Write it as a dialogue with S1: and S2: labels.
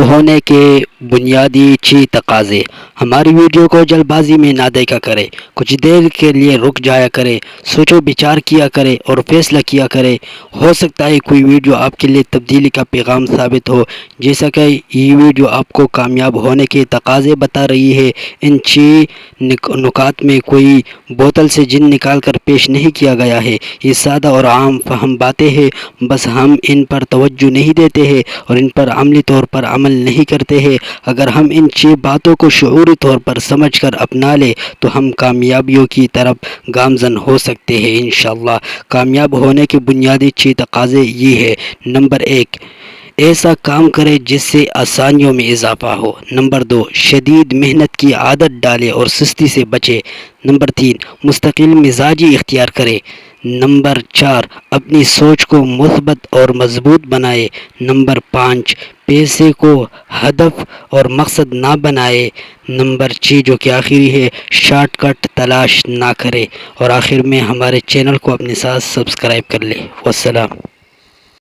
S1: ہونے کے بنیادی 6 تقاضے۔ ہماری ویڈیو کو جلد بازی میں نہ دیکھا کرے، کچھ دیر کے لیے رک جایا کرے، سوچ و بچار کیا کرے اور فیصلہ کیا کرے۔ ہو سکتا ہے کوئی ویڈیو آپ کے لیے تبدیلی کا پیغام ثابت ہو۔ جیسا کہ یہ ویڈیو آپ کو کامیاب ہونے کے تقاضے بتا رہی ہے، ان 6 نکات میں کوئی بوتل سے جن نکال کر پیش نہیں کیا گیا ہے۔ یہ سادہ اور عام فہم باتیں ہیں، بس ہم ان پر توجہ نہیں دیتے ہیں اور ان پر عملی طور پر عمل نہیں کرتے ہیں۔ اگر ہم ان 6 باتوں کو شعوری طور پر سمجھ کر اپنا لیں تو ہم کامیابیوں کی طرف گامزن ہو سکتے ہیں انشاءاللہ۔ کامیاب ہونے کے بنیادی 6 تقاضے یہ ہیں۔ نمبر 1، ایسا کام کرے جس سے آسانیوں میں اضافہ ہو۔ نمبر 2، شدید محنت کی عادت ڈالے اور سستی سے بچے۔ نمبر 3، مستقل مزاجی اختیار کرے۔ نمبر 4، اپنی سوچ کو مثبت اور مضبوط بنائے۔ نمبر 5، پیسے کو ہدف اور مقصد نہ بنائے۔ نمبر 6 جو کہ آخری ہے، شارٹ کٹ تلاش نہ کرے۔ اور آخر میں ہمارے چینل کو اپنے ساتھ سبسکرائب کر لے۔ والسلام۔